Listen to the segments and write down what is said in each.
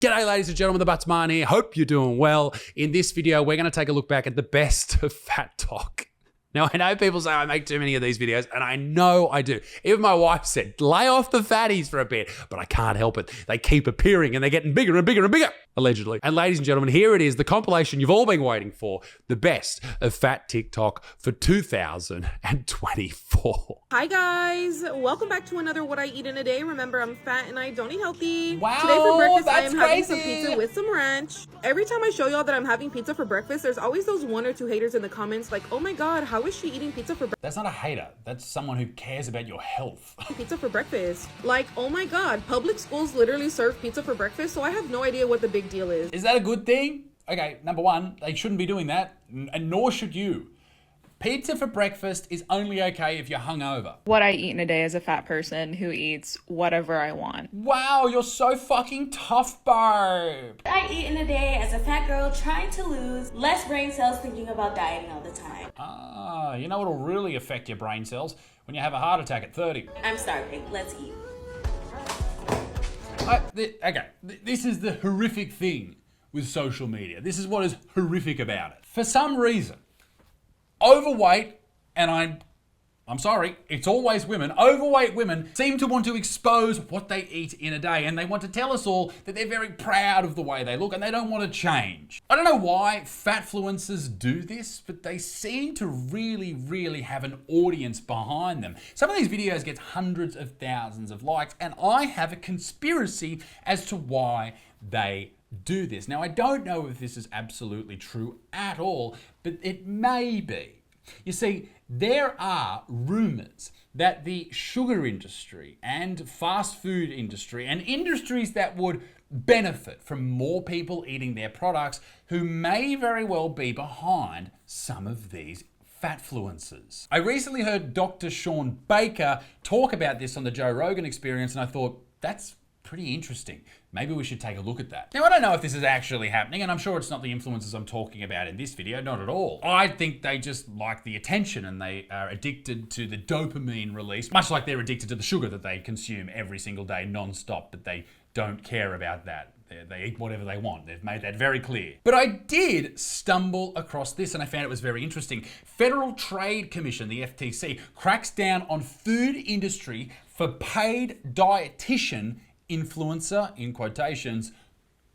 G'day ladies and gentlemen, the Betterman here. Hope you're doing well. In this video, we're going to take a look back at the best of FatTok. Now, I know people say I make too many of these videos, and I know I do. Even my wife said, lay off the fatties for a bit, but I can't help it. They keep appearing, and they're getting bigger and bigger and bigger, allegedly. And ladies and gentlemen, here it is, the compilation you've all been waiting for, the best of Fat TikTok for 2024. Hi guys, welcome back to another What I Eat in a Day. Remember, I'm fat and I don't eat healthy. Wow, today for breakfast, I am having crazy. some pizza with some ranch. Every time I show y'all that I'm having pizza for breakfast, there's always those one or two haters in the comments like, oh my god, how is she eating pizza for breakfast? That's not a hater. That's someone who cares about your health. Pizza for breakfast. Like, oh my god, public schools literally serve pizza for breakfast, so I have no idea what the big deal is. Is that a good thing? Okay, number one, they shouldn't be doing that, and nor should you. Pizza for breakfast is only okay if you're hungover. What I eat in a day as a fat person who eats whatever I want. Wow, you're so fucking tough, babe. I eat in a day as a fat girl trying to lose less brain cells thinking about dieting all the time. Ah, you know what'll really affect your brain cells? When you have a heart attack at 30. I'm starving. Let's eat. This is the horrific thing with social media. This is what is horrific about it. For some reason, overweight, and I'm sorry, it's always women, overweight women seem to want to expose what they eat in a day, and they want to tell us all that they're very proud of the way they look and they don't want to change. I don't know why fatfluencers do this, but they seem to really have an audience behind them. Some of these videos get hundreds of thousands of likes, and I have a conspiracy as to why they do this. Now, I don't know if this is absolutely true at all, but it may be. You see, there are rumors that the sugar industry and fast food industry and industries that would benefit from more people eating their products who may very well be behind some of these fatfluencers. I recently heard Dr. Sean Baker talk about this on the Joe Rogan Experience, and I thought, that's pretty interesting. Maybe we should take a look at that. Now, I don't know if this is actually happening, and I'm sure it's not the influencers I'm talking about in this video, not at all. I think they just like the attention and they are addicted to the dopamine release, much like they're addicted to the sugar that they consume every single day non-stop, but they don't care about that. They eat whatever they want. They've made that very clear. But I did stumble across this and I found it was very interesting. Federal Trade Commission, the FTC, cracks down on food industry for paid dietitian influencer, in quotations,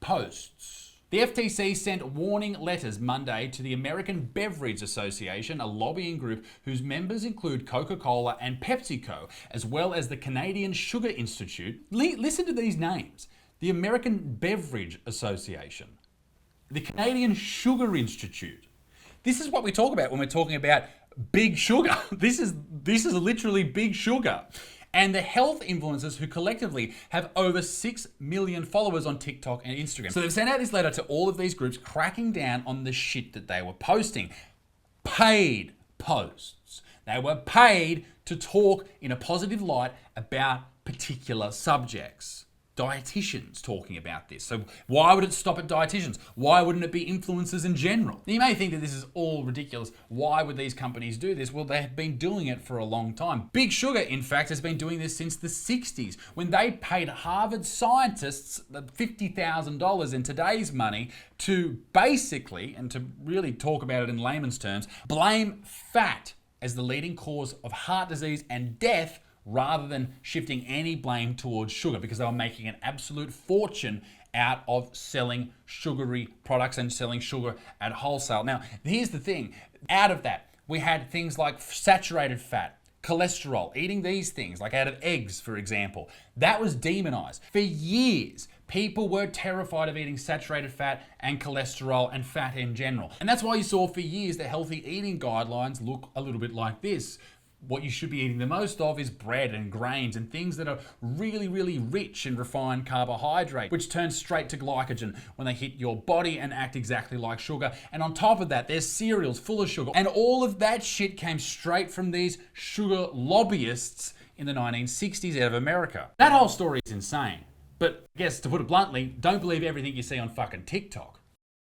posts. The FTC sent warning letters Monday to the American Beverage Association, a lobbying group whose members include Coca-Cola and PepsiCo, as well as the Canadian Sugar Institute. Listen to these names. The American Beverage Association, the Canadian Sugar Institute. This is what we talk about when we're talking about big sugar. This is literally big sugar. And the health influencers who collectively have over 6 million followers on TikTok and Instagram. So they've sent out this letter to all of these groups cracking down on the shit that they were posting. Paid posts. They were paid to talk in a positive light about particular subjects. Dietitians talking about this. So why would it stop at dietitians? Why wouldn't it be influencers in general? You may think that this is all ridiculous. Why would these companies do this? Well, they have been doing it for a long time. Big Sugar, in fact, has been doing this since the 60s, when they paid Harvard scientists $50,000 in today's money to basically, and to really talk about it in layman's terms, blame fat as the leading cause of heart disease and death, rather than shifting any blame towards sugar, because they were making an absolute fortune out of selling sugary products and selling sugar at wholesale. Now, here's the thing. Out of that, we had things like saturated fat, cholesterol, eating these things, like out of eggs, for example. That was demonized. For years, people were terrified of eating saturated fat and cholesterol and fat in general. And that's why you saw for years the healthy eating guidelines look a little bit like this. What you should be eating the most of is bread and grains and things that are really rich in refined carbohydrate, which turn straight to glycogen when they hit your body and act exactly like sugar. And on top of that, there's cereals full of sugar. And all of that shit came straight from these sugar lobbyists in the 1960s out of America. That whole story is insane. But I guess, to put it bluntly, don't believe everything you see on fucking TikTok.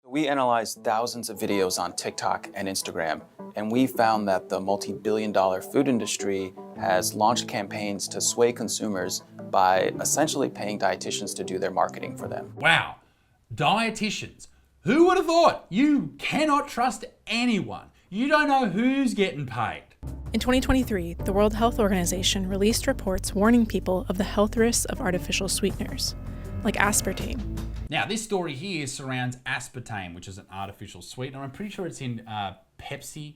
We analyzed thousands of videos on TikTok and Instagram, and we found that the multi-billion-dollar food industry has launched campaigns to sway consumers by essentially paying dietitians to do their marketing for them. Wow. Dietitians. Who would have thought? You cannot trust anyone. You don't know who's getting paid. In 2023, the World Health Organization released reports warning people of the health risks of artificial sweeteners, like aspartame. Now, this story here surrounds aspartame, which is an artificial sweetener. I'm pretty sure it's in Pepsi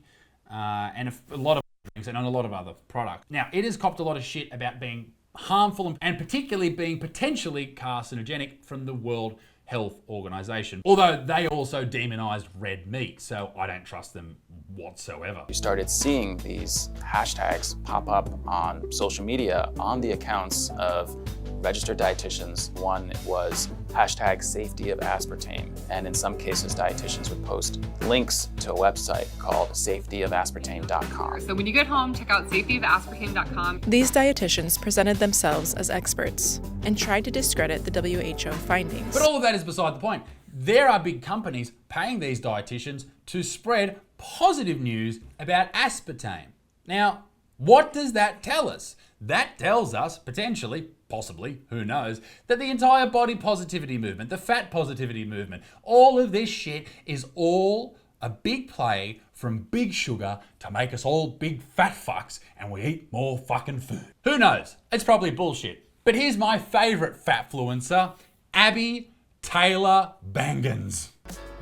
and a lot of drinks and a lot of other products. Now, it has copped a lot of shit about being harmful and particularly being potentially carcinogenic from the World Health Organization, although they also demonized red meat, so I don't trust them whatsoever. You started seeing these hashtags pop up on social media on the accounts of registered dietitians. One was hashtag safety of aspartame, and in some cases dietitians would post links to a website called safetyofaspartame.com. So when you get home, check out safetyofaspartame.com. These dietitians presented themselves as experts and tried to discredit the WHO findings. But all of that is beside the point. There are big companies paying these dietitians to spread positive news about aspartame. Now, what does that tell us? That tells us, potentially, possibly, who knows, that the entire body positivity movement, the fat positivity movement, all of this shit is all a big play from big sugar to make us all big fat fucks and we eat more fucking food. Who knows? It's probably bullshit. But here's my favorite fatfluencer, Abby Taylor Bangans.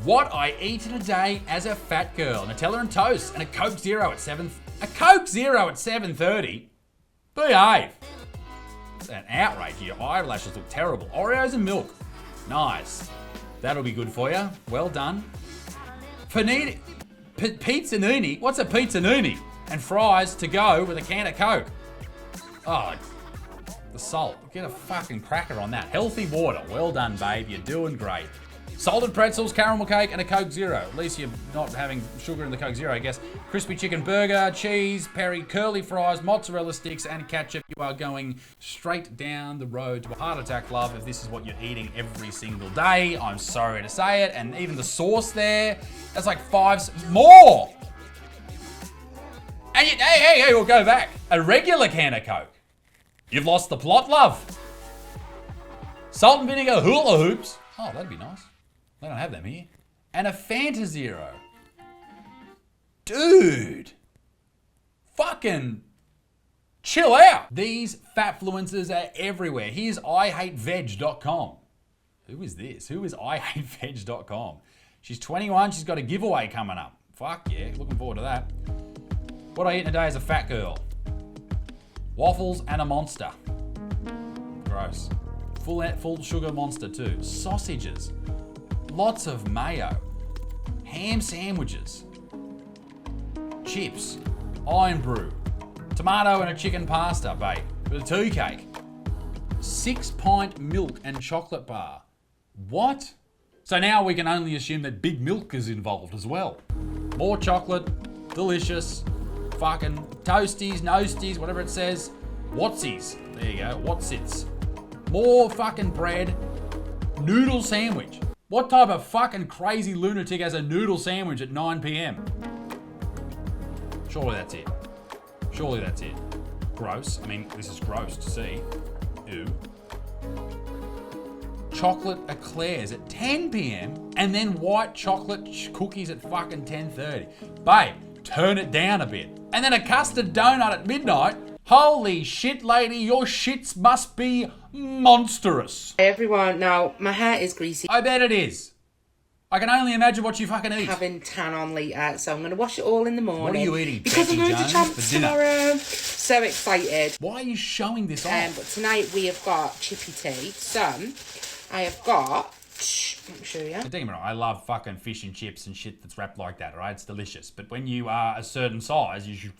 What I eat in a day as a fat girl: Nutella and toast and a Coke Zero at 7:30. Behave. It's an outrage. Your eyelashes look terrible. Oreos and milk. Nice. That'll be good for you. Well done. Pizzanini. What's a pizzanini? And fries to go with a can of Coke. Oh, the salt. Get a fucking cracker on that. Healthy water. Well done, babe. You're doing great. Salted pretzels, caramel cake, and a Coke Zero. At least you're not having sugar in the Coke Zero, I guess. Crispy chicken burger, cheese, peri, curly fries, mozzarella sticks, and ketchup. You are going straight down the road to a heart attack, love, if this is what you're eating every single day. I'm sorry to say it. And even the sauce there, that's like more. And hey, we'll go back. A regular can of Coke. You've lost the plot, love. Salt and vinegar hula hoops. Oh, that'd be nice. They don't have them here. And a Fanta Zero. Dude. Fucking chill out. These fatfluencers are everywhere. Here's IHateVeg.com. Who is this? Who is IHateVeg.com? She's 21. She's got a giveaway coming up. Fuck yeah. Looking forward to that. What I eat in a day as a fat girl: waffles and a Monster. Gross. Full sugar Monster too. Sausages. Lots of mayo. Ham sandwiches. Chips. Iron brew. Tomato and a chicken pasta, babe. With a tea cake. 6-pint milk and chocolate bar. What? So now we can only assume that big milk is involved as well. More chocolate. Delicious. Fucking toasties, noasties, whatever it says. Watsies. There you go. Watsits. More fucking bread. Noodle sandwich. What type of fucking crazy lunatic has a noodle sandwich at 9 p.m? Surely that's it. Surely that's it. Gross. I mean, this is gross to see. Ew. Chocolate eclairs at 10 p.m. and then white chocolate cookies at fucking 10:30. Babe, turn it down a bit. And then a custard donut at midnight. Holy shit, lady, your shits must be monstrous. Hey everyone, now my hair is greasy. I bet it is. I can only imagine what you fucking eat. Having tan on later, so I'm going to wash it all in the morning. What are you eating, because Becky I'm going Jones, to Champs for dinner? tomorrow. So excited. Why are you showing this off? But tonight we have got chippy tea. So I have got. Let me show you. Don't get me wrong, I love fucking fish and chips and shit that's wrapped like that, alright? It's delicious. But when you are a certain size, you should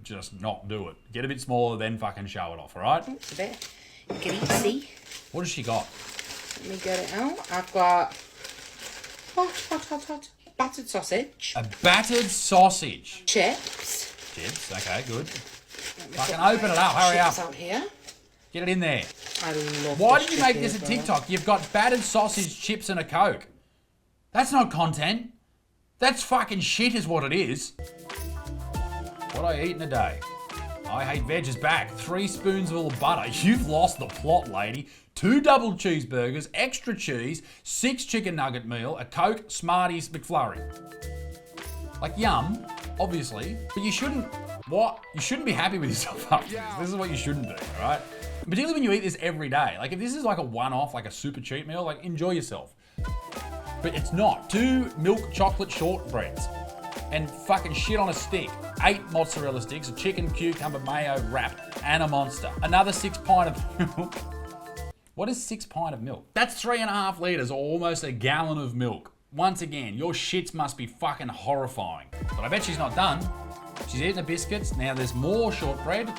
just not do it. Get a bit smaller, then fucking show it off, alright? It's a bit greasy. What has she got? Let me get it out. I've got hot. Battered sausage. A battered sausage. Chips. Chips, okay, good. Fucking open it up, hurry up. Out here. Get it in there. I love Why did you make this a TikTok? You've got battered sausage, chips, and a Coke. That's not content. That's fucking shit is what it is. What I eat in a day. I Hate Veg is back. 3 spoonsful of butter. You've lost the plot, lady. 2 double cheeseburgers, extra cheese, 6 chicken nugget meal, a Coke, Smarties, McFlurry. Like, yum, obviously, but you shouldn't be happy with yourself after this. This is what you shouldn't do, all right? Particularly when you eat this every day. Like, if this is like a one-off, like a super cheat meal, like, enjoy yourself. But it's not. 2 milk chocolate shortbreads and fucking shit on a stick. 8 mozzarella sticks, a chicken cucumber mayo wrap, and a Monster. Another 6 pint of milk. What is 6 pint of milk? That's 3.5 litres, or almost a gallon of milk. Once again, your shits must be fucking horrifying. But I bet she's not done. She's eating the biscuits. Now there's more shortbread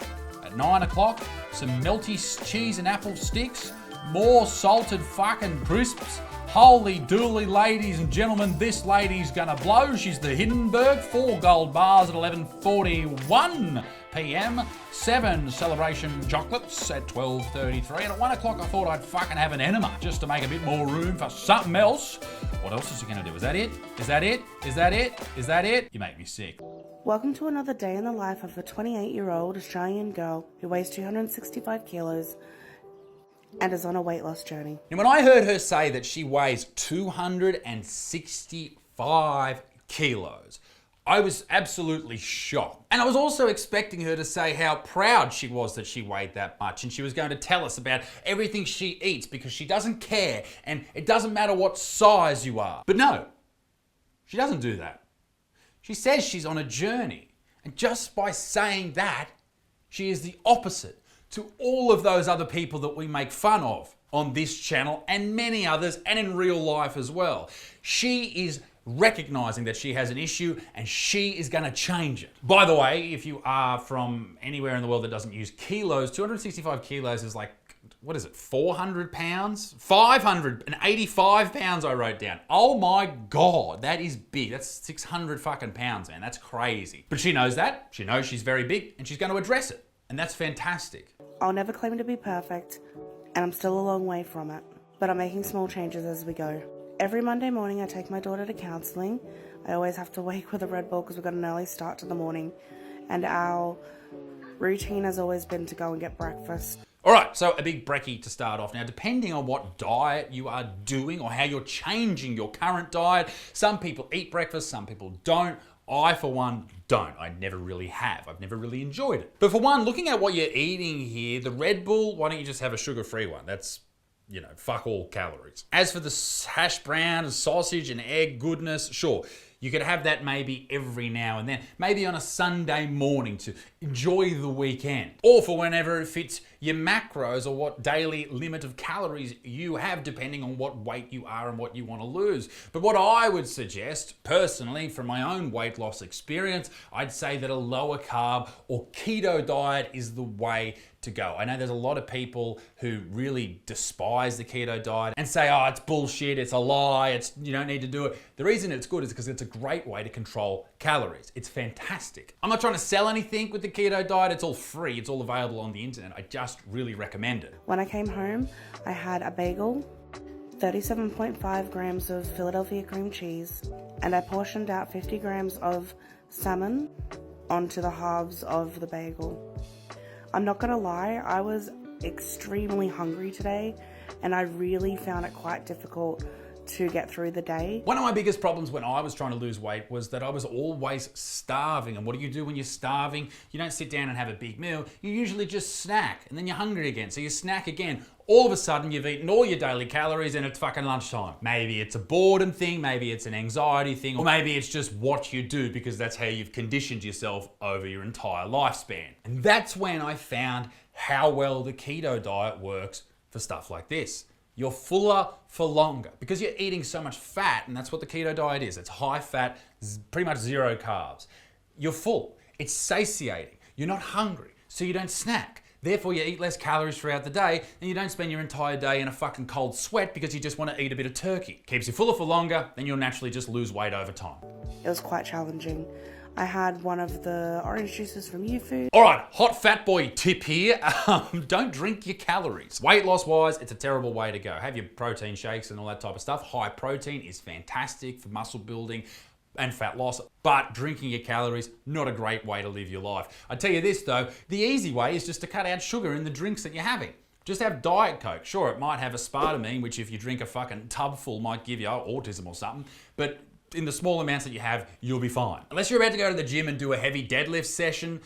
at 9 o'clock. Some melty cheese and apple sticks. More salted fucking crisps. Holy dooly, ladies and gentlemen, this lady's gonna blow. She's the Hindenburg. 4 gold bars at 11:41 p.m. 7 celebration chocolates at 12:33. And at 1 o'clock, I thought I'd fucking have an enema just to make a bit more room for something else. What else is she gonna do? Is that it? Is that it? Is that it? Is that it? You make me sick. Welcome to another day in the life of a 28-year-old Australian girl who weighs 265 kilos and is on a weight loss journey. And when I heard her say that she weighs 265 kilos, I was absolutely shocked. And I was also expecting her to say how proud she was that she weighed that much, and she was going to tell us about everything she eats because she doesn't care and it doesn't matter what size you are. But no, she doesn't do that. She says she's on a journey. And just by saying that, she is the opposite to all of those other people that we make fun of on this channel and many others and in real life as well. She is recognizing that she has an issue and she is going to change it. By the way, if you are from anywhere in the world that doesn't use kilos, 265 kilos is like, what is it, 400 pounds? 585 pounds I wrote down. Oh my God, that is big. That's 600 fucking pounds, man. That's crazy. But she knows that. She knows she's very big and she's going to address it. And that's fantastic. I'll never claim to be perfect, and I'm still a long way from it, but I'm making small changes as we go. Every Monday morning I take my daughter to counselling. I always have to wake with a Red Bull because we've got an early start to the morning, and our routine has always been to go and get breakfast. All right, so a big brekkie to start off. Now, depending on what diet you are doing or how you're changing your current diet, some people eat breakfast, some people don't. I, for one, don't. I never really have. I've never really enjoyed it. But for one, looking at what you're eating here, the Red Bull, why don't you just have a sugar-free one? That's, you know, fuck all calories. As for the hash brown, sausage and egg goodness, sure. You could have that maybe every now and then. Maybe on a Sunday morning to enjoy the weekend. Or for whenever it fits your macros or what daily limit of calories you have depending on what weight you are and what you want to lose. But what I would suggest, personally, from my own weight loss experience, I'd say that a lower carb or keto diet is the way to go. I know there's a lot of people who really despise the keto diet and say, oh, it's bullshit, it's a lie, you don't need to do it. The reason it's good is because it's a great way to control calories. It's fantastic. I'm not trying to sell anything with the keto diet. It's all free. It's all available on the internet. I just really recommend it. When I came home, I had a bagel, 37.5 grams of Philadelphia cream cheese, and I portioned out 50 grams of salmon onto the halves of the bagel. I'm not gonna lie, I was extremely hungry today and I really found it quite difficult to get through the day. One of my biggest problems when I was trying to lose weight was that I was always starving. And what do you do when you're starving? You don't sit down and have a big meal. You usually just snack and then you're hungry again. So you snack again. All of a sudden you've eaten all your daily calories and it's fucking lunchtime. Maybe it's a boredom thing, maybe it's an anxiety thing, or maybe it's just what you do because that's how you've conditioned yourself over your entire lifespan. And that's when I found how well the keto diet works for stuff like this. You're fuller for longer because you're eating so much fat, and that's what the keto diet is. It's high fat, pretty much zero carbs. You're full. It's satiating. You're not hungry, so you don't snack. Therefore, you eat less calories throughout the day, and you don't spend your entire day in a fucking cold sweat because you just want to eat a bit of turkey. Keeps you fuller for longer, then you'll naturally just lose weight over time. It was quite challenging. I had one of the orange juices from YouFood. All right, hot fat boy tip here. Don't drink your calories. Weight loss wise, it's a terrible way to go. Have your protein shakes and all that type of stuff. High protein is fantastic for muscle building and fat loss, but drinking your calories, not a great way to live your life. I tell you this though, the easy way is just to cut out sugar in the drinks that you're having. Just have Diet Coke. Sure, it might have aspartame, which if you drink a fucking tub full might give you autism or something, but in the small amounts that you have, you'll be fine. Unless you're about to go to the gym and do a heavy deadlift session,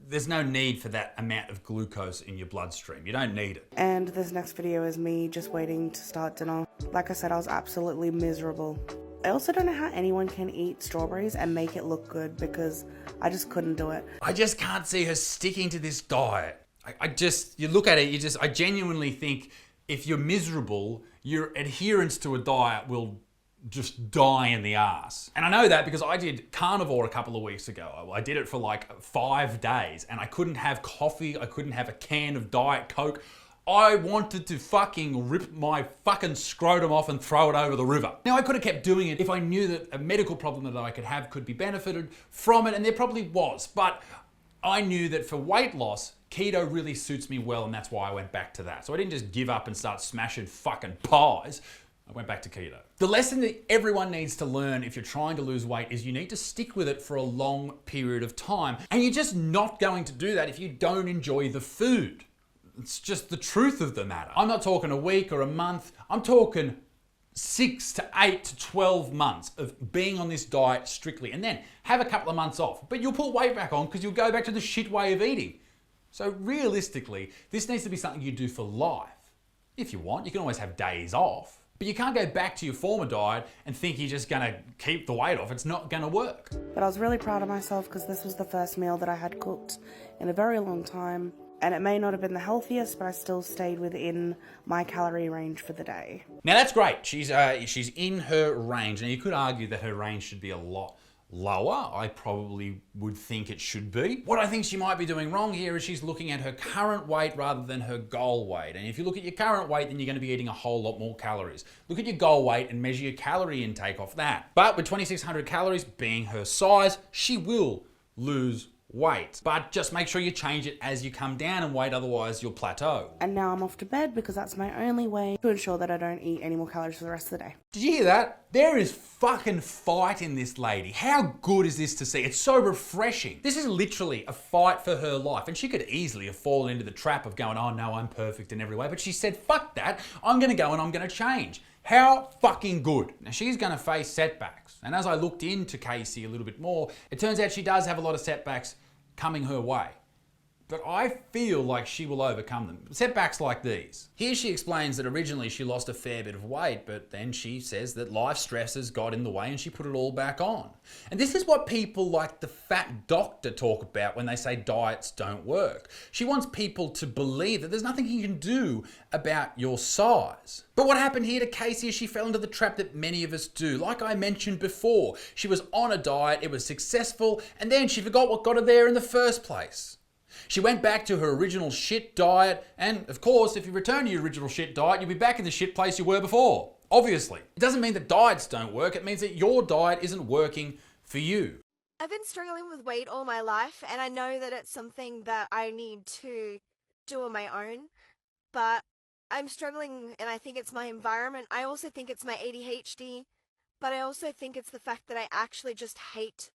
there's no need for that amount of glucose in your bloodstream. You don't need it. And this next video is me just waiting to start dinner. Like I said, I was absolutely miserable. I also don't know how anyone can eat strawberries and make it look good, because I just couldn't do it. I just can't see her sticking to this diet. You look at it, I genuinely think if you're miserable, your adherence to a diet will just die in the ass. And I know that because I did carnivore a couple of weeks ago. I did it for like 5 days and I couldn't have coffee, I couldn't have a can of Diet Coke. I wanted to fucking rip my fucking scrotum off and throw it over the river. Now I could have kept doing it if I knew that a medical problem that I could have could be benefited from it, and there probably was, but I knew that for weight loss, keto really suits me well, and that's why I went back to that. So I didn't just give up and start smashing fucking pies. I went back to keto. The lesson that everyone needs to learn if you're trying to lose weight is you need to stick with it for a long period of time. And you're just not going to do that if you don't enjoy the food. It's just the truth of the matter. I'm not talking a week or a month. I'm talking 6 to 8 to 12 months of being on this diet strictly, and then have a couple of months off. But you'll put weight back on because you'll go back to the shit way of eating. So realistically, this needs to be something you do for life. If you want, you can always have days off. But you can't go back to your former diet and think you're just gonna keep the weight off. It's not gonna work. But I was really proud of myself because this was the first meal that I had cooked in a very long time. And it may not have been the healthiest, but I still stayed within my calorie range for the day. Now that's great. She's in her range. Now you could argue that her range should be a lot lower. I probably would think it should be. What I think she might be doing wrong here is she's looking at her current weight rather than her goal weight. And if you look at your current weight, then you're going to be eating a whole lot more calories. Look at your goal weight and measure your calorie intake off that. But with 2,600 calories being her size, she will lose weight. But just make sure you change it as you come down in weight, otherwise you'll plateau. And now I'm off to bed because that's my only way to ensure that I don't eat any more calories for the rest of the day. Did you hear that? There is fucking fight in this lady. How good is this to see? It's so refreshing. This is literally a fight for her life. And she could easily have fallen into the trap of going, oh no, I'm perfect in every way. But she said, fuck that. I'm gonna go and I'm gonna change. How fucking good. Now she's gonna face setbacks. And as I looked into Casey a little bit more, it turns out she does have a lot of setbacks coming her way. But I feel like she will overcome them. Setbacks like these. Here she explains that originally she lost a fair bit of weight, but then she says that life stresses got in the way and she put it all back on. And this is what people like the fat doctor talk about when they say diets don't work. She wants people to believe that there's nothing you can do about your size. But what happened here to Casey is she fell into the trap that many of us do. Like I mentioned before, she was on a diet, it was successful, and then she forgot what got her there in the first place. She went back to her original shit diet, and of course, if you return to your original shit diet, you'll be back in the shit place you were before. Obviously. It doesn't mean that diets don't work, it means that your diet isn't working for you. I've been struggling with weight all my life, and I know that it's something that I need to do on my own, but I'm struggling, and I think it's my environment. I also think it's my ADHD, but I also think it's the fact that I actually just hate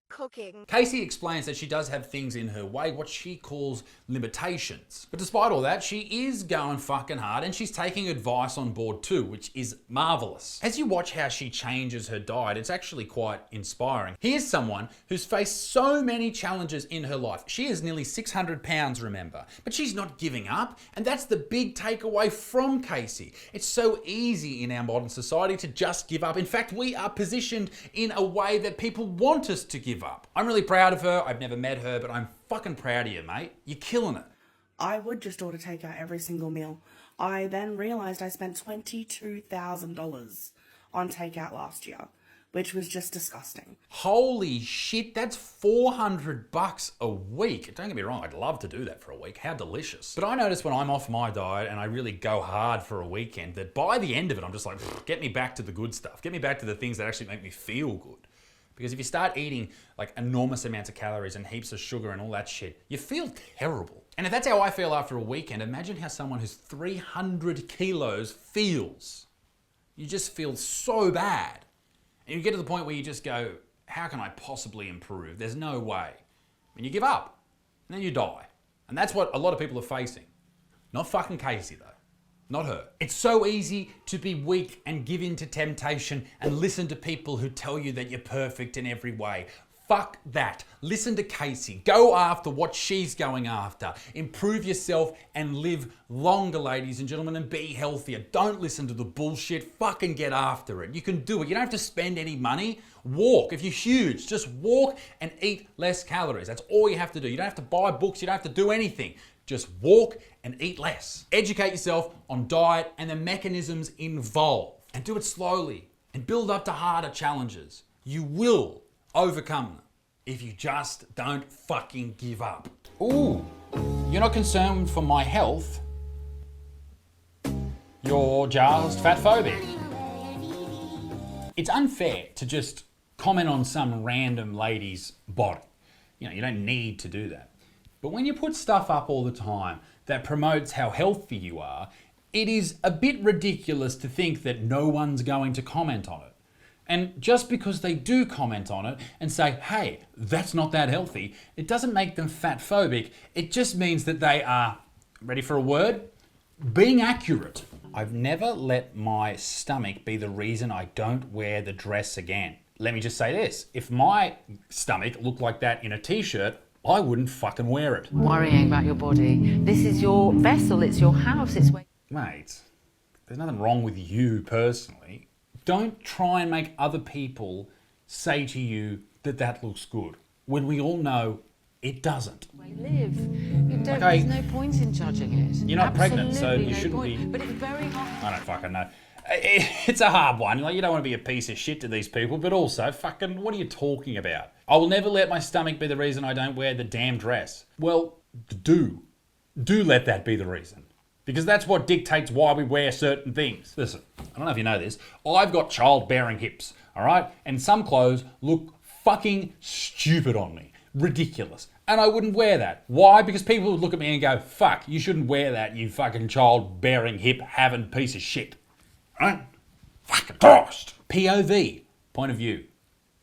cooking. Casey explains that she does have things in her way, what she calls limitations. But despite all that, she is going fucking hard and she's taking advice on board too, which is marvelous. As you watch how she changes her diet, it's actually quite inspiring. Here's someone who's faced so many challenges in her life. She is nearly 600 pounds, remember, but she's not giving up. And that's the big takeaway from Casey. It's so easy in our modern society to just give up. In fact, we are positioned in a way that people want us to give up. I'm really proud of her. I've never met her, but I'm fucking proud of you, mate. You're killing it. I would just order takeout every single meal. I then realised I spent $22,000 on takeout last year, which was just disgusting. Holy shit, that's $400 a week. Don't get me wrong, I'd love to do that for a week. How delicious. But I notice when I'm off my diet and I really go hard for a weekend that by the end of it, I'm just like, get me back to the good stuff. Get me back to the things that actually make me feel good. Because if you start eating like enormous amounts of calories and heaps of sugar and all that shit, you feel terrible. And if that's how I feel after a weekend, imagine how someone who's 300 kilos feels. You just feel so bad. And you get to the point where you just go, how can I possibly improve? There's no way. And you give up, and then you die. And that's what a lot of people are facing. Not fucking Casey though. Not her. It's so easy to be weak and give in to temptation and listen to people who tell you that you're perfect in every way. Fuck that. Listen to Casey. Go after what she's going after. Improve yourself and live longer, ladies and gentlemen, and be healthier. Don't listen to the bullshit. Fucking get after it. You can do it. You don't have to spend any money. Walk. If you're huge, just walk and eat less calories. That's all you have to do. You don't have to buy books. You don't have to do anything. Just walk and eat less. Educate yourself on diet and the mechanisms involved. And do it slowly and build up to harder challenges. You will overcome them if you just don't fucking give up. Ooh, you're not concerned for my health. You're just fat phobic. It's unfair to just comment on some random lady's body. You know, you don't need to do that. But when you put stuff up all the time that promotes how healthy you are, it is a bit ridiculous to think that no one's going to comment on it. And just because they do comment on it and say, hey, that's not that healthy, it doesn't make them fat phobic. It just means that they are, ready for a word? Being accurate. I've never let my stomach be the reason I don't wear the dress again. Let me just say this. If my stomach looked like that in a t-shirt, I wouldn't fucking wear it. Worrying about your body. This is your vessel, it's your house, it's where... Mate, there's nothing wrong with you personally. Don't try and make other people say to you that that looks good, when we all know it doesn't. Live. You don't, Okay. There's no point in judging it. You're not pregnant, so Absolutely you no shouldn't point. be... But it's very hard. I don't fucking know. It's a hard one. Like, you don't want to be a piece of shit to these people, but also, fucking, what are you talking about? I will never let my stomach be the reason I don't wear the damn dress. Well, do let that be the reason. Because that's what dictates why we wear certain things. Listen, I don't know if you know this, I've got childbearing hips, all right? And some clothes look fucking stupid on me. Ridiculous. And I wouldn't wear that. Why? Because people would look at me and go, fuck, you shouldn't wear that, you fucking childbearing hip having piece of shit. Right? Fucking Christ. POV, point of view.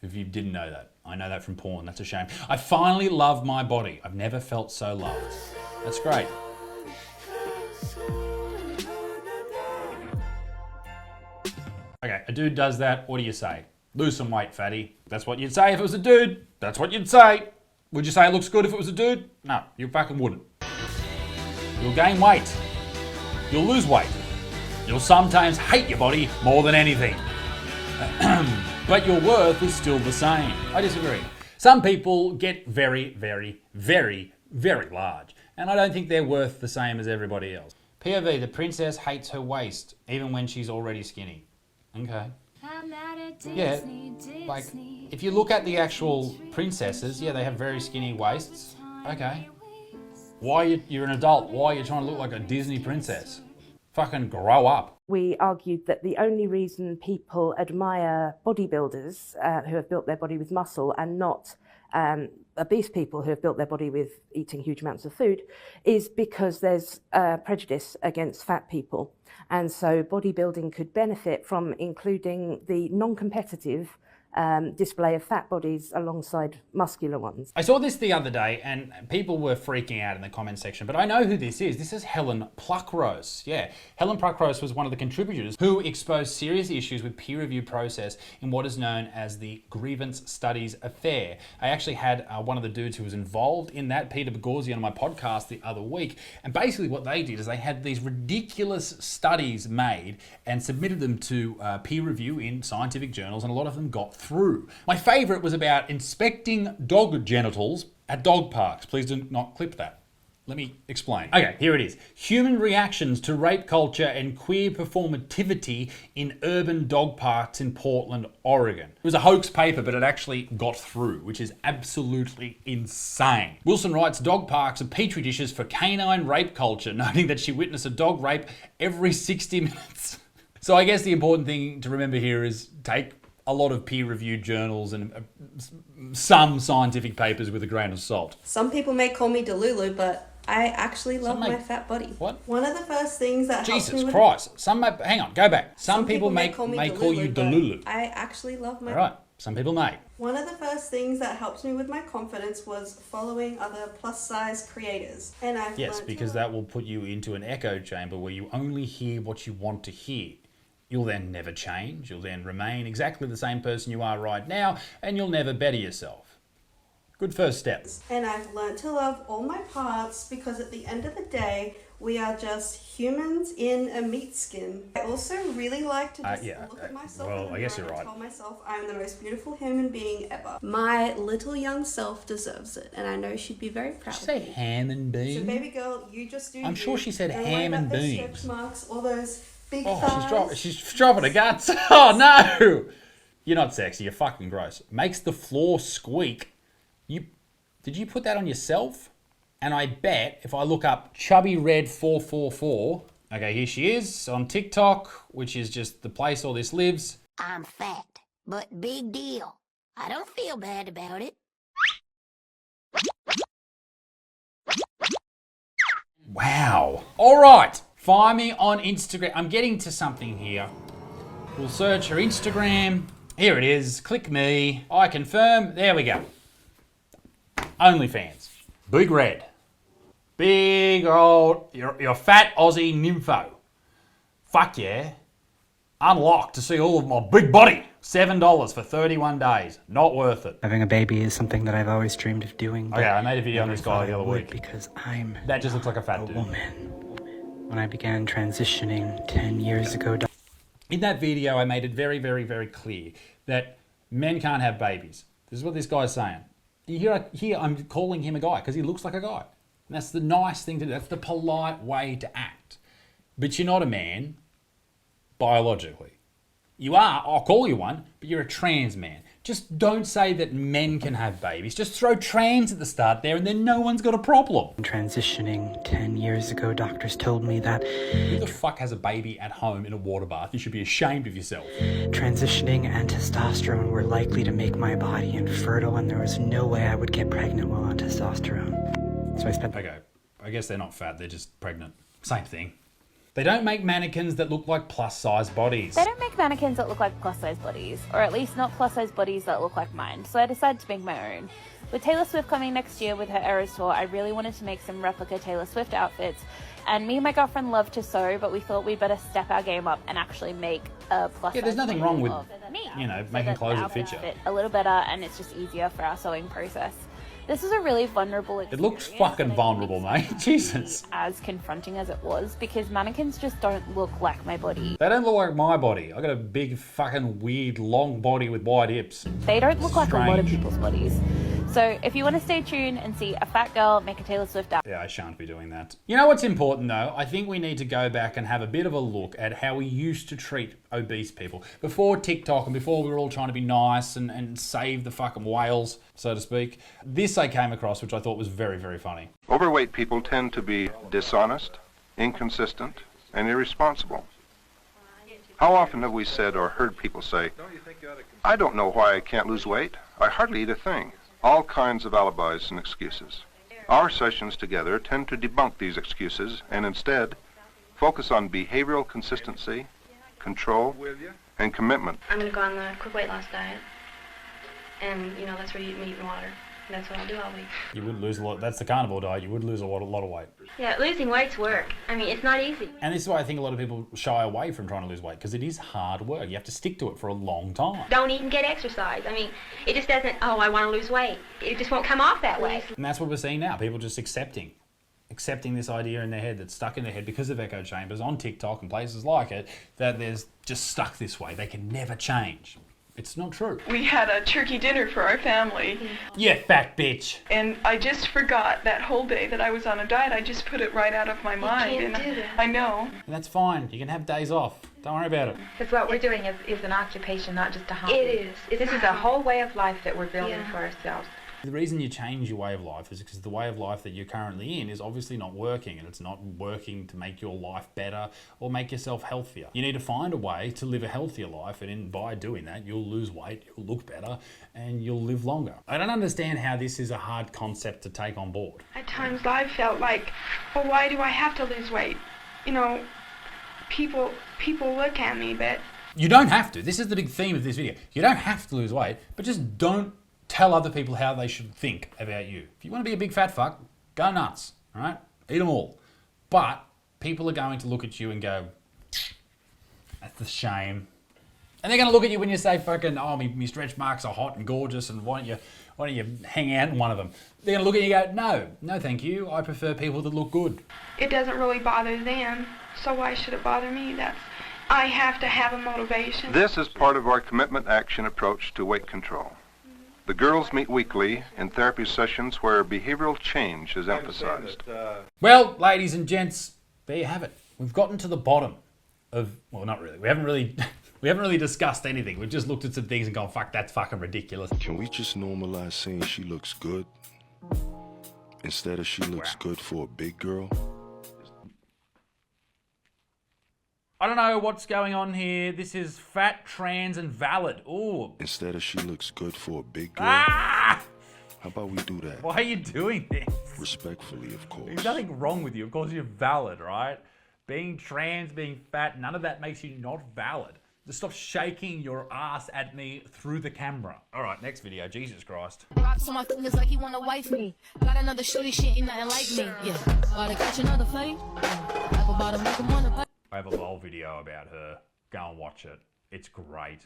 If you didn't know that. I know that from porn, that's a shame. I finally love my body. I've never felt so loved. That's great. Okay, a dude does that, what do you say? Lose some weight, fatty. That's what you'd say if it was a dude. That's what you'd say. Would you say it looks good if it was a dude? No, you fucking wouldn't. You'll gain weight. You'll lose weight. You'll sometimes hate your body more than anything. But your worth is still the same. I disagree. Some people get very, very, very, very large. And I don't think they're worth the same as everybody else. POV, the princess hates her waist, even when she's already skinny. Okay. Yeah, like, if you look at the actual princesses, yeah, they have very skinny waists. Okay. Why you're an adult? Why are you trying to look like a Disney princess? Fucking grow up. We argued that the only reason people admire bodybuilders who have built their body with muscle and not obese people who have built their body with eating huge amounts of food is because there's prejudice against fat people. And so bodybuilding could benefit from including the non-competitive display of fat bodies alongside muscular ones. I saw this the other day and people were freaking out in the comment section, but I know who this is. This is Helen Pluckrose. Yeah, Helen Pluckrose was one of the contributors who exposed serious issues with peer review process in what is known as the grievance studies affair. I actually had one of the dudes who was involved in that, Peter Bogorzi, on my podcast the other week. And basically what they did is they had these ridiculous studies made and submitted them to peer review in scientific journals, and a lot of them got through. My favourite was about inspecting dog genitals at dog parks. Please do not clip that. Let me explain. Okay, here it is. Human reactions to rape culture and queer performativity in urban dog parks in Portland, Oregon. It was a hoax paper, but it actually got through, which is absolutely insane. Wilson writes, dog parks are petri dishes for canine rape culture, noting that she witnessed a dog rape every 60 minutes. So I guess the important thing to remember here is take a lot of peer-reviewed journals and some scientific papers with a grain of salt. Some people may call me Delulu, but I actually love my fat body. What? One of the first things that helps me Jesus with Christ. Hang on, go back. Some people may call you Delulu. I actually love my... All right. Some people may. One of the first things that helped me with my confidence was following other plus-size creators. And I've Yes, learned because that will put you into an echo chamber where you only hear what you want to hear. You'll then never change. You'll then remain exactly the same person you are right now, and you'll never better yourself. Good first step. And I've learned to love all my parts because at the end of the day, we are just humans in a meat skin. I also really like to just look at myself in the mirror and tell myself I'm the most beautiful human being ever. My little young self deserves it, and I know she'd be very proud of me. Did she say ham and beans? So baby girl, you just do I'm sure she said ham and beans. Stretch marks, all those big She's dropping her guts. Oh no! You're not sexy, you're fucking gross. Makes the floor squeak. Did you put that on yourself? And I bet if I look up Chubby Red 444, okay, here she is on TikTok, which is just the place all this lives. I'm fat, but big deal. I don't feel bad about it. Wow. All right. Find me on Instagram. I'm getting to something here. We'll search her Instagram. Here it is. Click me. I confirm. There we go. OnlyFans. Big Red. Big old, you're fat Aussie nympho. Fuck yeah. Unlocked to see all of my big body. $7 for 31 days. Not worth it. Having a baby is something that I've always dreamed of doing. Okay, I made a video on this guy the other week. Because I'm that just looks like a fat dude. Woman. When I began transitioning 10 years ago. In that video, I made it very, very, very clear that men can't have babies. This is what this guy's saying. Here I'm calling him a guy because he looks like a guy. And that's the nice thing to do. That's the polite way to act. But you're not a man, biologically. You are, I'll call you one, but you're a trans man. Just don't say that men can have babies. Just throw trans at the start there and then no one's got a problem. Transitioning 10 years ago, doctors told me that... Who the fuck has a baby at home in a water bath? You should be ashamed of yourself. Transitioning and testosterone were likely to make my body infertile and there was no way I would get pregnant while on testosterone. So I spent... Okay, I guess they're not fat, they're just pregnant. Same thing. They don't make mannequins that look like plus-size bodies. They don't make mannequins that look like plus-size bodies, or at least not plus-size bodies that look like mine, so I decided to make my own. With Taylor Swift coming next year with her Eras tour, I really wanted to make some replica Taylor Swift outfits, and me and my girlfriend love to sew, but we thought we'd better step our game up and actually make a plus-size. Yeah, there's nothing wrong with, making clothes that fit you. Fit a little better, and it's just easier for our sewing process. This was a really vulnerable experience. It looks fucking vulnerable, mate. Jesus. As confronting as it was, because mannequins just don't look like my body. They don't look like my body. I got a big fucking weird long body with wide hips. They don't look like a lot of people's bodies. So if you want to stay tuned and see a fat girl make a Taylor Swift out. Yeah, I shan't be doing that. You know what's important though? I think we need to go back and have a bit of a look at how we used to treat obese people. Before TikTok and before we were all trying to be nice and save the fucking whales, so to speak. This I came across, which I thought was very, very funny. Overweight people tend to be dishonest, inconsistent, and irresponsible. How often have we said or heard people say, I don't know why I can't lose weight. I hardly eat a thing. All kinds of alibis and excuses. Our sessions together tend to debunk these excuses and instead focus on behavioral consistency, control, and commitment. I'm going to go on the quick weight loss diet. And, that's where you eat meat and water. And that's what I'll do all week. You would lose a lot. That's the carnivore diet. You would lose a lot of weight. Yeah, losing weight's work. I mean, it's not easy. And this is why I think a lot of people shy away from trying to lose weight, because it is hard work. You have to stick to it for a long time. Don't even get exercise. I mean, it just doesn't, I want to lose weight. It just won't come off that way. And that's what we're seeing now. People just accepting this idea in their head that's stuck in their head because of echo chambers on TikTok and places like it, that there's just stuck this way. They can never change. It's not true. We had a turkey dinner for our family. You fat bitch. And I just forgot that whole day that I was on a diet. I just put it right out of my mind. You can't do that. I know. And that's fine. You can have days off. Don't worry about it. Because what we're doing is an occupation, not just a hobby. It is. This is a whole way of life that we're building for ourselves. The reason you change your way of life is because the way of life that you're currently in is obviously not working, and it's not working to make your life better or make yourself healthier. You need to find a way to live a healthier life, and by doing that, you'll lose weight, you'll look better, and you'll live longer. I don't understand how this is a hard concept to take on board. At times I felt like, well, why do I have to lose weight? People look at me, but You don't have to. This is the big theme of this video. You don't have to lose weight, but just don't tell other people how they should think about you. If you want to be a big fat fuck, go nuts, all right? Eat them all. But people are going to look at you and go, that's a shame. And they're going to look at you when you say fucking, oh, me stretch marks are hot and gorgeous and why don't you hang out in one of them? They're going to look at you and go, no thank you. I prefer people that look good. It doesn't really bother them, so why should it bother me? I have to have a motivation. This is part of our commitment action approach to weight control. The girls meet weekly in therapy sessions where behavioral change is emphasized. Well, ladies and gents, there you have it. We've gotten to the bottom of, well, not really. We haven't really discussed anything. We've just looked at some things and gone, fuck, that's fucking ridiculous. Can we just normalize saying she looks good instead of she looks good for a big girl? I don't know what's going on here. This is fat, trans, and valid. Ooh. Instead of she looks good for a big girl. Ah! How about we do that? Why are you doing this? Respectfully, of course. There's nothing wrong with you. Of course, you're valid, right? Being trans, being fat, none of that makes you not valid. Just stop shaking your ass at me through the camera. All right, next video. Jesus Christ. Rocks on my fingers like he wanna wife me. Got another shorty, she ain't nothing like me. Yeah, about to catch another fight. Apple bottom, make him wanna fight. I have a whole video about her. Go and watch it. It's great.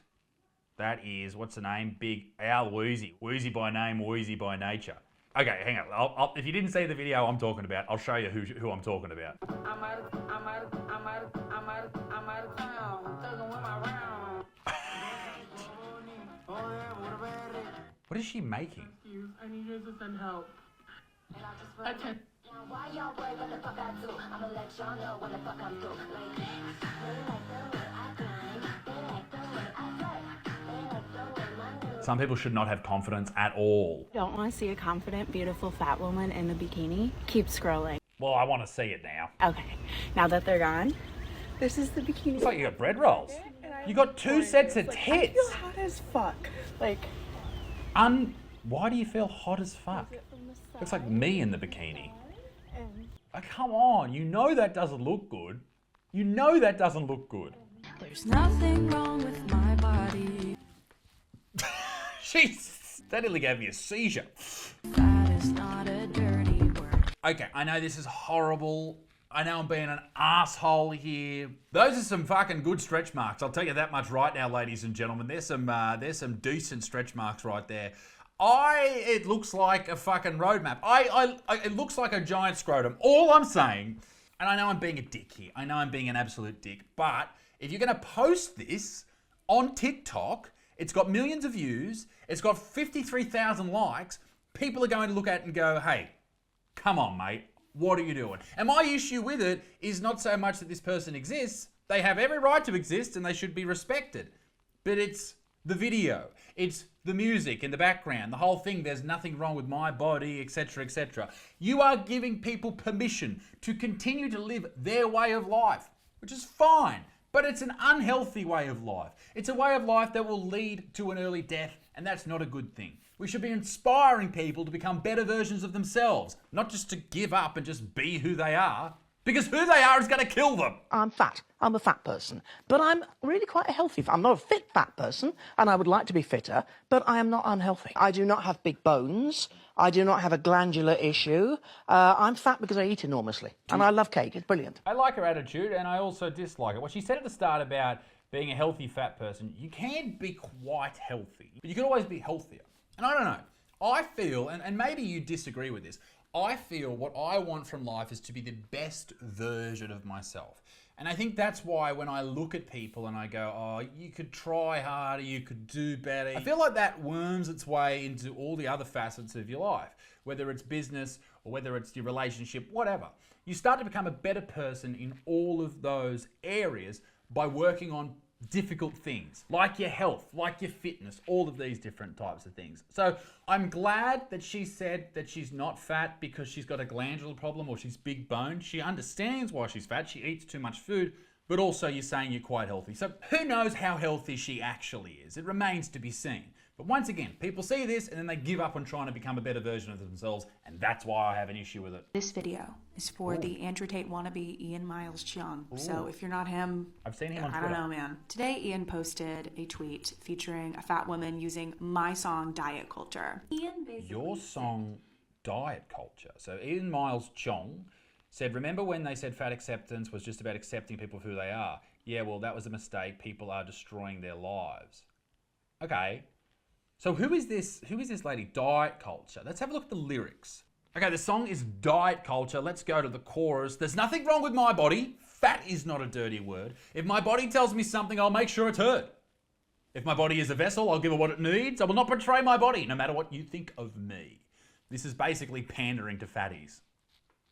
That is, what's the name? Big Al Woozy. Woozy by name, Woozy by nature. Okay, hang on. If you didn't see the video I'm talking about, I'll show you who I'm talking about. I'm out of town. Thugging with my round. What is she making? I need you to send help. Attention. Why y'all play what the fuck I do? I'ma let y'all know what the fuck I'm doing. Some people should not have confidence at all. Don't want to see a confident, beautiful fat woman in a bikini? Keep scrolling. Well, I want to see it now. Okay, now that they're gone, this is the bikini. Looks like you got bread rolls. You got two sets of tits. I feel hot as fuck. Like, why do you feel hot as fuck? Looks like me in the bikini. Oh, come on, you know that doesn't look good. You know that doesn't look good. There's nothing wrong with my body. That nearly gave me a seizure. That is not a dirty word. Okay, I know this is horrible. I know I'm being an asshole here. Those are some fucking good stretch marks. I'll tell you that much right now, ladies and gentlemen. There's some decent stretch marks right there. It looks like a fucking roadmap. It looks like a giant scrotum. All I'm saying, and I know I'm being a dick here. I know I'm being an absolute dick. But if you're going to post this on TikTok, it's got millions of views. It's got 53,000 likes. People are going to look at it and go, hey, come on, mate. What are you doing? And my issue with it is not so much that this person exists. They have every right to exist and they should be respected. But it's the video. It's the music in the background, the whole thing. There's nothing wrong with my body, etc., etc. You are giving people permission to continue to live their way of life, which is fine. But it's an unhealthy way of life. It's a way of life that will lead to an early death, and that's not a good thing. We should be inspiring people to become better versions of themselves, not just to give up and just be who they are, because who they are is going to kill them. I'm fat. I'm a fat person. But I'm really quite a healthy I'm not a fit fat person, and I would like to be fitter, but I am not unhealthy. I do not have big bones. I do not have a glandular issue. I'm fat because I eat enormously. And I love cake. It's brilliant. I like her attitude, and I also dislike it. What she said at the start about being a healthy fat person, you can be quite healthy, but you can always be healthier. And I don't know. I feel, and maybe you disagree with this, I feel what I want from life is to be the best version of myself. And I think that's why when I look at people and I go, oh, you could try harder, you could do better. I feel like that worms its way into all the other facets of your life, whether it's business or whether it's your relationship, whatever. You start to become a better person in all of those areas by working on difficult things, like your health, like your fitness, all of these different types of things. So I'm glad that she said that she's not fat because she's got a glandular problem or she's big boned. She understands why she's fat. She eats too much food. but also you're saying you're quite healthy. So who knows how healthy she actually is? It remains to be seen. But once again, people see this and then they give up on trying to become a better version of themselves, and that's why I have an issue with it. This video is for the Andrew Tate wannabe Ian Miles Cheong. So if you're not him, I've seen him on I Twitter. don't know, man. Today, Ian posted a tweet featuring a fat woman using my song Diet Culture. Your song Diet Culture. So Ian Miles Cheong said, remember when they said fat acceptance was just about accepting people for who they are? Yeah, well, that was a mistake. People are destroying their lives. Okay. So who is this lady? Diet Culture. Let's have a look at the lyrics. Okay, the song is Diet Culture. Let's go to the chorus. There's nothing wrong with my body. Fat is not a dirty word. If my body tells me something, I'll make sure it's heard. If my body is a vessel, I'll give it what it needs. I will not betray my body, no matter what you think of me. This is basically pandering to fatties.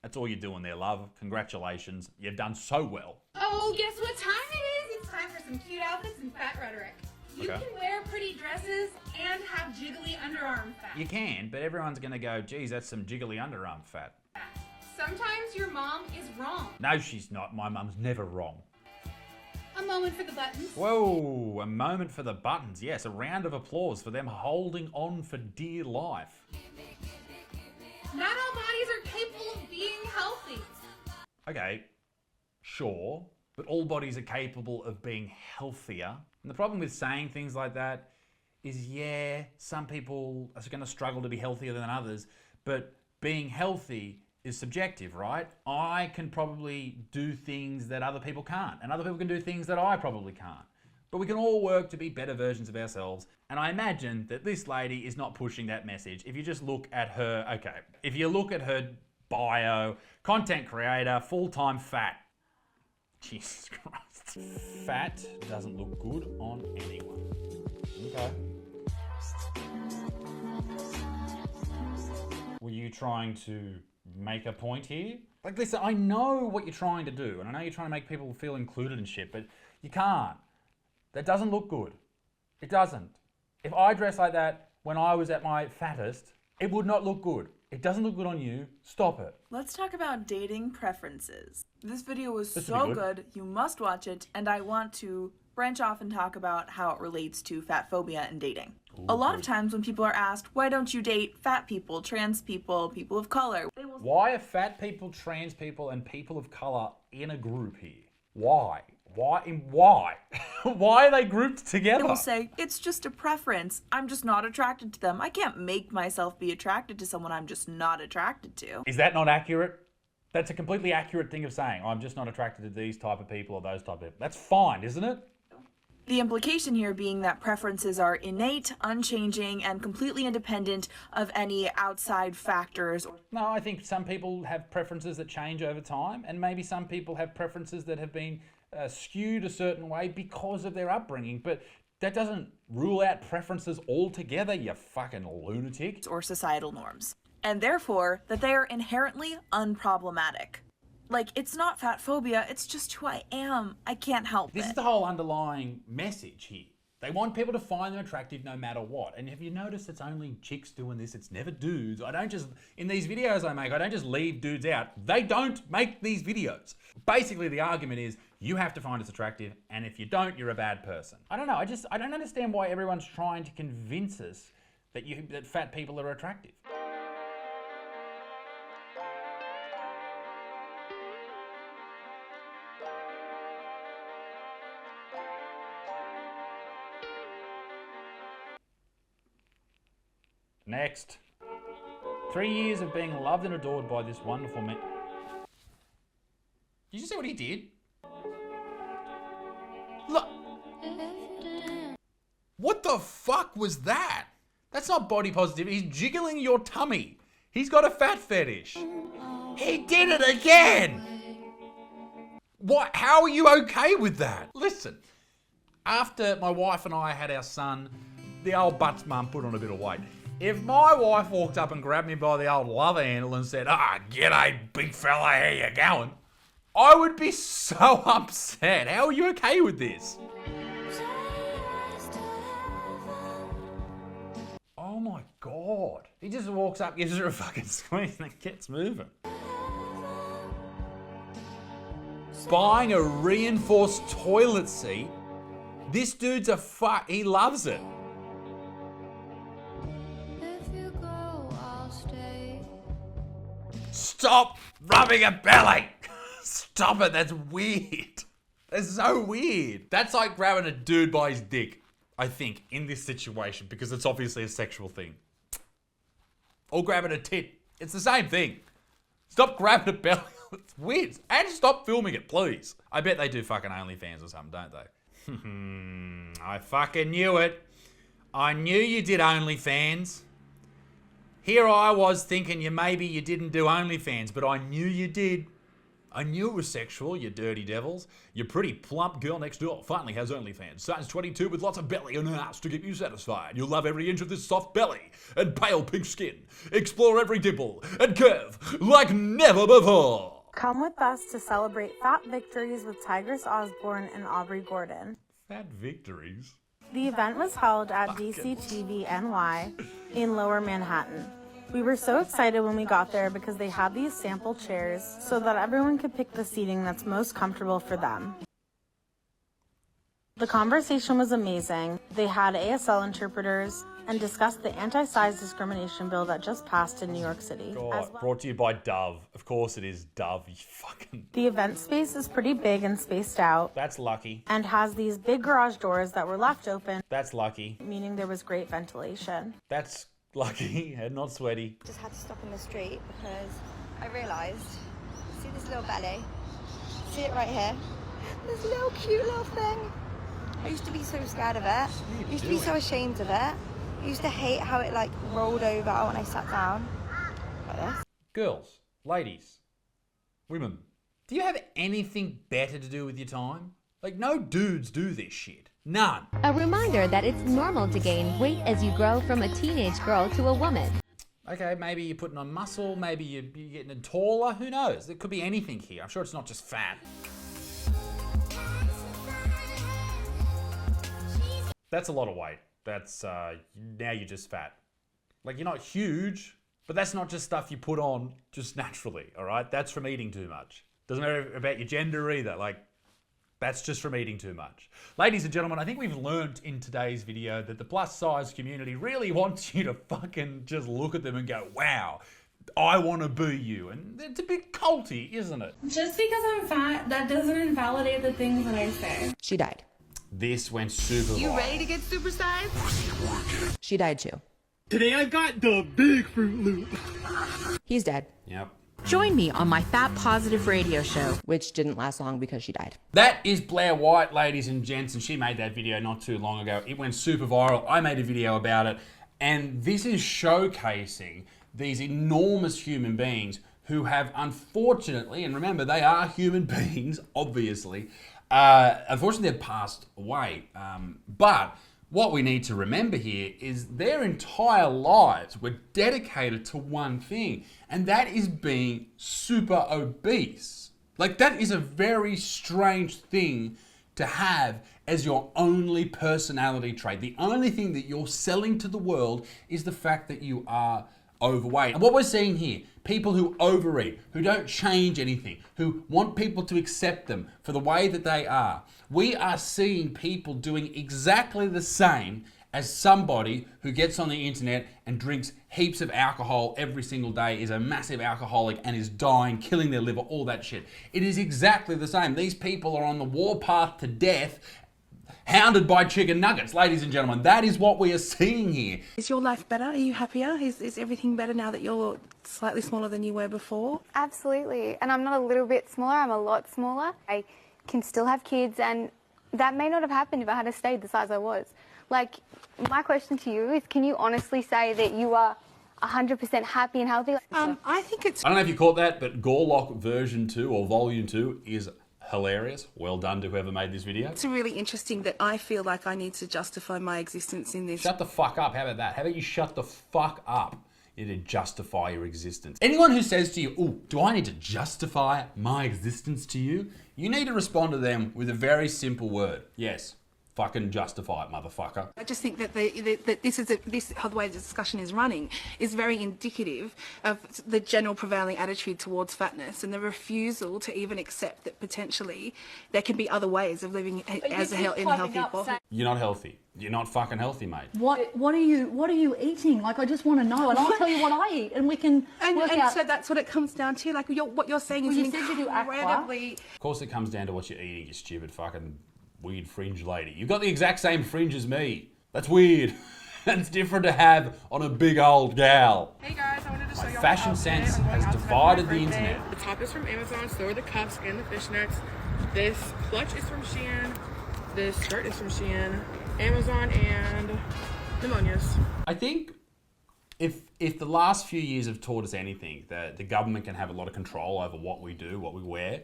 That's all you're doing there, love. Congratulations. You've done so well. Oh, guess what time it is? It's time for some cute outfits and fat rhetoric. You can wear pretty dresses and have jiggly underarm fat. You can, but everyone's going to go, geez, that's some jiggly underarm fat. Sometimes your mom is wrong. No, she's not. My mum's never wrong. A moment for the buttons. Whoa, a moment for the buttons. Yes, a round of applause for them holding on for dear life. Not all bodies are capable of being healthy. Okay, sure, but all bodies are capable of being healthier. And the problem with saying things like that is, yeah, some people are going to struggle to be healthier than others, but being healthy is subjective, right? I can probably do things that other people can't, and other people can do things that I probably can't. But we can all work to be better versions of ourselves. And I imagine that this lady is not pushing that message. If you just look at her, okay, if you look at her bio, content creator, full-time fat. Jesus Christ. Fat doesn't look good on anyone. Okay. Were you trying to make a point here? Like, listen, I know what you're trying to do, and I know you're trying to make people feel included and shit, but you can't. That doesn't look good. It doesn't. If I dressed like that when I was at my fattest, it would not look good. It doesn't look good on you. Stop it. Let's talk about dating preferences. This video was This so would be good, you must watch it, and I want to branch off and talk about how it relates to fat phobia and dating. A lot of times when people are asked, why don't you date fat people, trans people, people of color? Why are fat people, trans people, and people of colour in a group here? Why? Why? Why are they grouped together? They will say, it's just a preference. I'm just not attracted to them. I can't make myself be attracted to someone I'm just not attracted to. Is that not accurate? That's a completely accurate thing of saying, I'm just not attracted to these type of people or those type of people. That's fine, isn't it? The implication here being that preferences are innate, unchanging, and completely independent of any outside factors. No, I think some people have preferences that change over time, and maybe some people have preferences that have been skewed a certain way because of their upbringing, but that doesn't rule out preferences altogether, you fucking lunatic. Or societal norms. And therefore, that they are inherently unproblematic. Like, it's not fat phobia, it's just who I am. I can't help it. This is the whole underlying message here. They want people to find them attractive no matter what. And have you noticed it's only chicks doing this? It's never dudes. In these videos I make, I don't just leave dudes out. They don't make these videos. Basically, the argument is you have to find us attractive, and if you don't, you're a bad person. I don't know. I don't understand why everyone's trying to convince us that fat people are attractive. Next. 3 years of being loved and adored by this wonderful man. Did you see what he did? Look. What the fuck was that? That's not body positivity. He's jiggling your tummy. He's got a fat fetish. He did it again. What? How are you okay with that? Listen, after my wife and I had our son, the old Butts mum put on a bit of weight. If my wife walked up and grabbed me by the old love handle and said, g'day, big fella, how you going? I would be so upset. How are you okay with this? Oh my God. He just walks up, gives her a fucking squeeze and gets moving. buying a reinforced toilet seat. This dude's a fuck. He loves it. Stop rubbing a belly. Stop it. That's weird. That's so weird. That's like grabbing a dude by his dick, I think, in this situation, because it's obviously a sexual thing. Or grabbing a tit. It's the same thing. Stop grabbing a belly. It's weird. And stop filming it, please. I bet they do fucking OnlyFans or something, don't they? I fucking knew it. I knew you did OnlyFans. Here I was thinking maybe you didn't do OnlyFans, but I knew you did. I knew it was sexual, you dirty devils. Your pretty plump girl next door finally has OnlyFans. Size 22 with lots of belly and ass to keep you satisfied. You'll love every inch of this soft belly and pale pink skin. Explore every dimple and curve like never before. Come with us to celebrate fat victories with Tigress Osborne and Aubrey Gordon. Fat victories? The event was held at DCTV NY in Lower Manhattan. We were so excited when we got there because they had these sample chairs so that everyone could pick the seating that's most comfortable for them. The conversation was amazing. They had ASL interpreters and discussed the anti-size discrimination bill that just passed in New York City. God, brought to you by Dove. Of course it is Dove, you fucking... The event space is pretty big and spaced out. That's lucky. And has these big garage doors that were left open. That's lucky. Meaning there was great ventilation. That's lucky and not sweaty. Just had to stop in the street because I realised, see this little belly? See it right here? This little cute little thing. I used to be so scared of it. I used to be so ashamed of it. I used to hate how it like rolled over when I sat down. Like this. Girls, ladies, women, do you have anything better to do with your time? Like, no dudes do this shit. None. A reminder that it's normal to gain weight as you grow from a teenage girl to a woman. Okay, maybe you're putting on muscle, maybe you're getting taller, who knows? There could be anything here. I'm sure it's not just fat. That's a lot of weight. That's, now you're just fat. Like, you're not huge, but that's not just stuff you put on just naturally, all right? That's from eating too much. Doesn't matter about your gender either. Like, that's just from eating too much. Ladies and gentlemen, I think we've learned in today's video that the plus size community really wants you to fucking just look at them and go, wow, I want to be you. And it's a bit culty, isn't it? Just because I'm fat, that doesn't invalidate the things that I say. She died. This went super viral. You ready to get supersized? She died too. Today I got the big Fruit Loop. He's dead. Yep. Join me on my Fat Positive radio show, which didn't last long because she died. That is Blair White, ladies and gents, and she made that video not too long ago. It went super viral. I made a video about it, and this is showcasing these enormous human beings who have unfortunately, and remember, they are human beings, obviously, unfortunately they've passed away. But what we need to remember here is their entire lives were dedicated to one thing, and that is being super obese. Like, that is a very strange thing to have as your only personality trait. The only thing that you're selling to the world is the fact that you are overweight. And what we're seeing here, people who overeat, who don't change anything, who want people to accept them for the way that they are. We are seeing people doing exactly the same as somebody who gets on the internet and drinks heaps of alcohol every single day, is a massive alcoholic and is dying, killing their liver, all that shit. It is exactly the same. These people are on the warpath to death, hounded by chicken nuggets, ladies and gentlemen. That is what we are seeing here. Is your life better? Are you happier? Is everything better now that you're slightly smaller than you were before? Absolutely. And I'm not a little bit smaller, I'm a lot smaller. I can still have kids, and that may not have happened if I had stayed the size I was. Like, my question to you is, can you honestly say that you are 100% happy and healthy? I think it's... I don't know if you caught that, but Gorlock version 2 or volume 2 is hilarious. Well done to whoever made this video. It's really interesting that I feel like I need to justify my existence in this. Shut the fuck up. How about that? How about you shut the fuck up? You need to justify your existence. Anyone who says to you, oh, do I need to justify my existence to you? You need to respond to them with a very simple word. Yes, Fucking justify it, motherfucker. I just think that how the way the discussion is running is very indicative of the general prevailing attitude towards fatness and the refusal to even accept that potentially there can be other ways of living as in a healthy body. You're not healthy. You're not fucking healthy, mate. What are you eating? Like, I just want to know, and I'll tell you what I eat, and we can work out. So that's what it comes down to. Like what you're saying is incredibly. Of course, it comes down to what you're eating. You stupid fucking weird fringe lady. You've got the exact same fringe as me. That's weird. It's different to have on a big old gal. Hey guys, I wanted to show you Fashion sense has divided the internet. The top is from Amazon, so are the cuffs and the fishnets. This clutch is from Shein. This skirt is from Shein, Amazon, and pneumonias. I think if the last few years have taught us anything, that the government can have a lot of control over what we do, what we wear,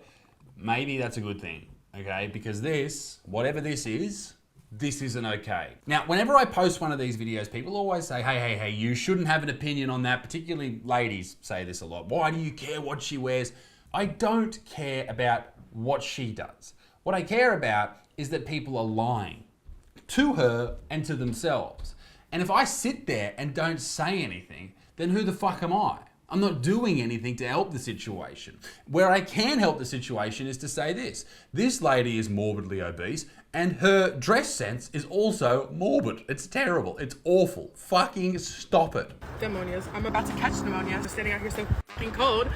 maybe that's a good thing. Okay, because whatever this isn't okay. Now, whenever I post one of these videos, people always say, hey, you shouldn't have an opinion on that. Particularly ladies say this a lot. Why do you care what she wears? I don't care about what she does. What I care about is that people are lying to her and to themselves. And if I sit there and don't say anything, then who the fuck am I? I'm not doing anything to help the situation. Where I can help the situation is to say this. This lady is morbidly obese and her dress sense is also morbid. It's terrible. It's awful. Fucking stop it. Pneumonias. I'm about to catch pneumonia. I'm standing out here so fucking cold.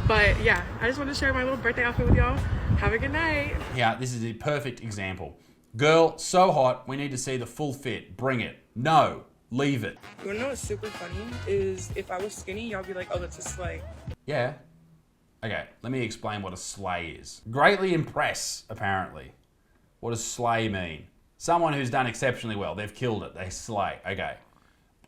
But yeah, I just wanted to share my little birthday outfit with y'all. Have a good night. Yeah, this is a perfect example. Girl, so hot, we need to see the full fit. Bring it. No. Leave it. You wanna know what's super funny? Is if I was skinny, y'all be like, oh, that's a slay. Yeah. Okay, let me explain what a slay is. Greatly impress, apparently. What does slay mean? Someone who's done exceptionally well. They've killed it. They slay. Okay.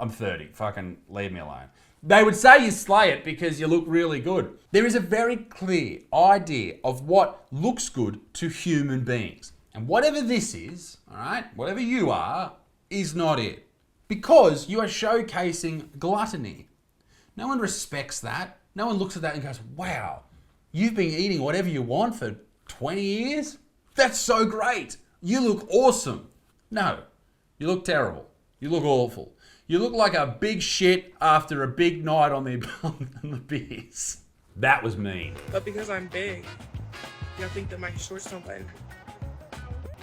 I'm 30. Fucking leave me alone. They would say you slay it because you look really good. There is a very clear idea of what looks good to human beings. And whatever this is, all right, whatever you are, is not it. Because you are showcasing gluttony. No one respects that. No one looks at that and goes, wow, you've been eating whatever you want for 20 years? That's so great. You look awesome. No, you look terrible. You look awful. You look like a big shit after a big night on the beers. That was mean. But because I'm big, y'all think that my shorts don't button.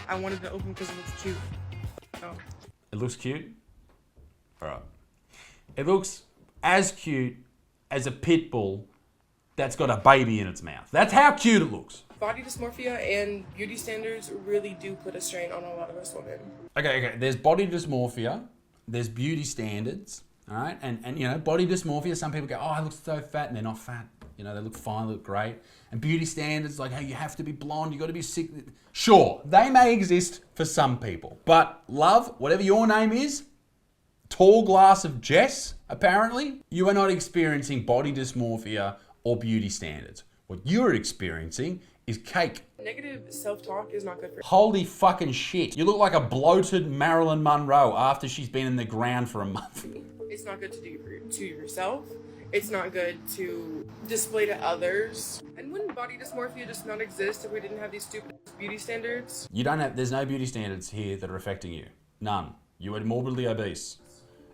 I wanted to open because it looks cute. So. It looks cute? All right. It looks as cute as a pit bull that's got a baby in its mouth. That's how cute it looks. Body dysmorphia and beauty standards really do put a strain on a lot of us women. Okay. There's body dysmorphia. There's beauty standards. All right. And you know, body dysmorphia, some people go, oh, I look so fat. And they're not fat. You know, they look fine, they look great. And beauty standards, like, hey, you have to be blonde, you got to be sick. Sure, they may exist for some people. But love, whatever your name is, tall glass of Jess, apparently, you are not experiencing body dysmorphia or beauty standards. What you're experiencing is cake. Negative self-talk is not good for you. Holy fucking shit. You look like a bloated Marilyn Monroe after she's been in the ground for a month. It's not good to do to yourself. It's not good to display to others. And wouldn't body dysmorphia just not exist if we didn't have these stupid beauty standards? There's no beauty standards here that are affecting you. None. You are morbidly obese.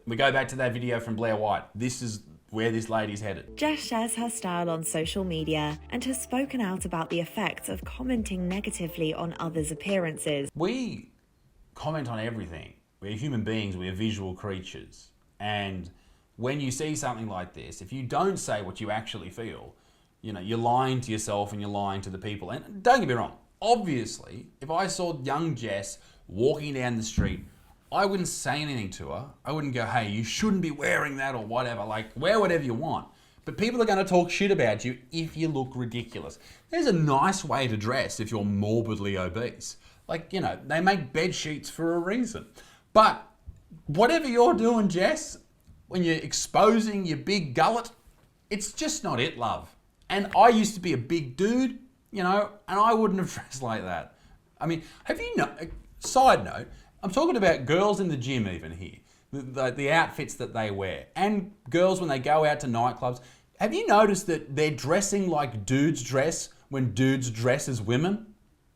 We go back to that video from Blair White. This is where this lady's headed. Jess shares her style on social media and has spoken out about the effects of commenting negatively on others' appearances. We comment on everything. We're human beings, we're visual creatures. And when you see something like this, if you don't say what you actually feel, you know, you're lying to yourself and you're lying to the people. And don't get me wrong, obviously, if I saw young Jess walking down the street, I wouldn't say anything to her. I wouldn't go, hey, you shouldn't be wearing that or whatever. Like, wear whatever you want. But people are going to talk shit about you if you look ridiculous. There's a nice way to dress if you're morbidly obese. Like, you know, they make bed sheets for a reason. But whatever you're doing, Jess, when you're exposing your big gullet, it's just not it, love. And I used to be a big dude, you know, and I wouldn't have dressed like that. I mean, have you side note, I'm talking about girls in the gym even here, the outfits that they wear, and girls when they go out to nightclubs. Have you noticed that they're dressing like dudes dress when dudes dress as women?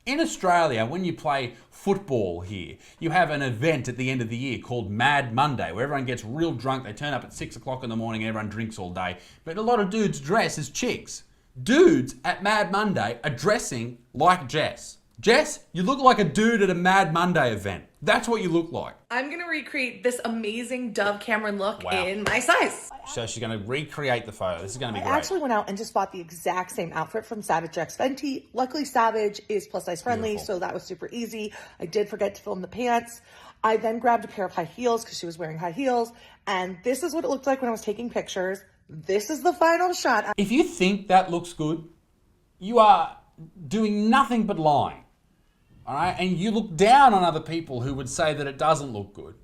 In Australia, when you play football here, you have an event at the end of the year called Mad Monday, where everyone gets real drunk. They turn up at 6 o'clock in the morning, everyone drinks all day. But a lot of dudes dress as chicks. Dudes at Mad Monday are dressing like Jess. Jess, you look like a dude at a Mad Monday event. That's what you look like. I'm gonna recreate this amazing Dove Cameron look Wow. in my size. So she's going to recreate the photo. This is going to be I great. actually went out and just bought the exact same outfit from Savage X Fenty. Luckily, Savage is plus size friendly, Beautiful. so that was super easy. I did forget to film the pants. I then grabbed a pair of high heels because she was wearing high heels. And this is what it looked like when I was taking pictures. This is the final shot. If you think that looks good, you are doing nothing but lying. All right? And you look down on other people who would say that it doesn't look good.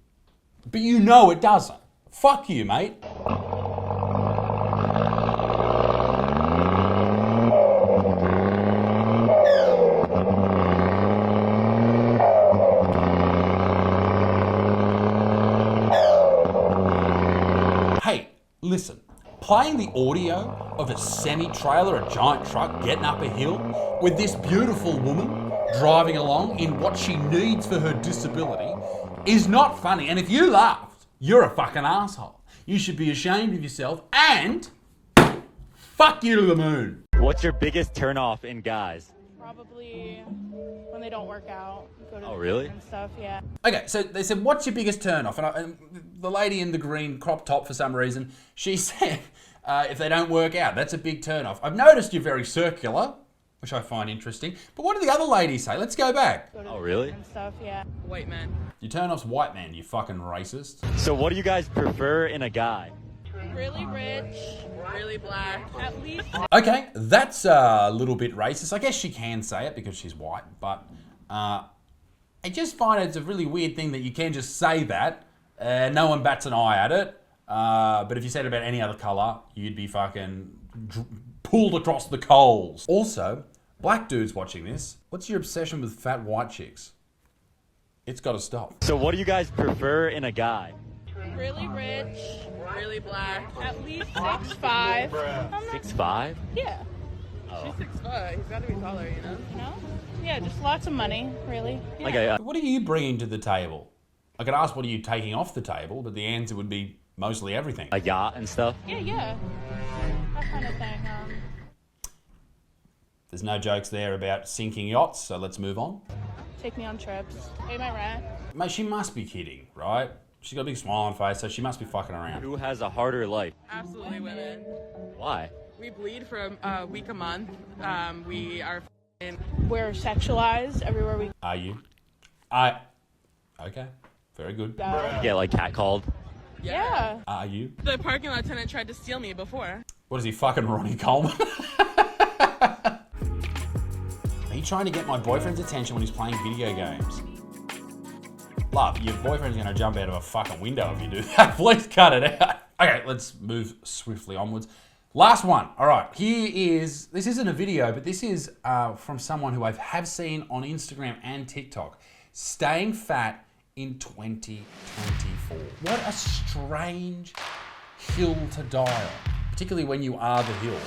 But you know it doesn't. Fuck you, mate. Hey, listen. Playing the audio of a semi-trailer, a giant truck getting up a hill with this beautiful woman driving along in what she needs for her disability is not funny. And if you laughed, you're a fucking asshole. You should be ashamed of yourself and fuck you to the moon. What's your biggest turnoff in guys? Probably when they don't work out, go to the really? gym and stuff, yeah. Okay, so they said, what's your biggest turn-off? And the lady in the green crop top, for some reason, she said, if they don't work out, that's a big turn-off. I've noticed you're very circular, which I find interesting. But what do the other ladies say? Let's go back. Oh, really? And stuff, yeah. White man. Your turn-off's white man, you fucking racist. So what do you guys prefer in a guy? Really rich, really black. at least. Okay, that's a little bit racist. I guess she can say it because she's white, but I just find it's a really weird thing that you can just say that. No one bats an eye at it. But if you said it about any other colour, you'd be fucking pulled across the coals. Also, black dudes watching this, what's your obsession with fat white chicks? It's got to stop. So what do you guys prefer in a guy? Really rich, really black. at least 6'5". 6'5"? Yeah. Oh. She's 6'5". He's got to be taller, you know? No? Yeah, just lots of money, really. Yeah. Okay. What are you bringing to the table? I could ask what are you taking off the table, but the answer would be mostly everything. A yacht and stuff? Yeah. That kind of thing. There's no jokes there about sinking yachts, so let's move on. Take me on trips, pay my rent. Mate, she must be kidding, right? She's got a big smile on her face, so she must be fucking around. Who has a harder life? Absolutely women. Why? We bleed for a week a month. We are We're sexualized everywhere we Are you? Okay, very good. go. You get like catcalled? Yeah. Are you? The parking lot tenant tried to steal me before. What is he, fucking Ronnie Coleman? Are you trying to get my boyfriend's attention when he's playing video games? Love, your boyfriend's gonna jump out of a fucking window if you do that. Please cut it out. Okay, let's move swiftly onwards. Last one. All right, this isn't a video, but this is from someone who I have seen on Instagram and TikTok. Staying fat in 2024. What a strange hill to die on, particularly when you are the hill.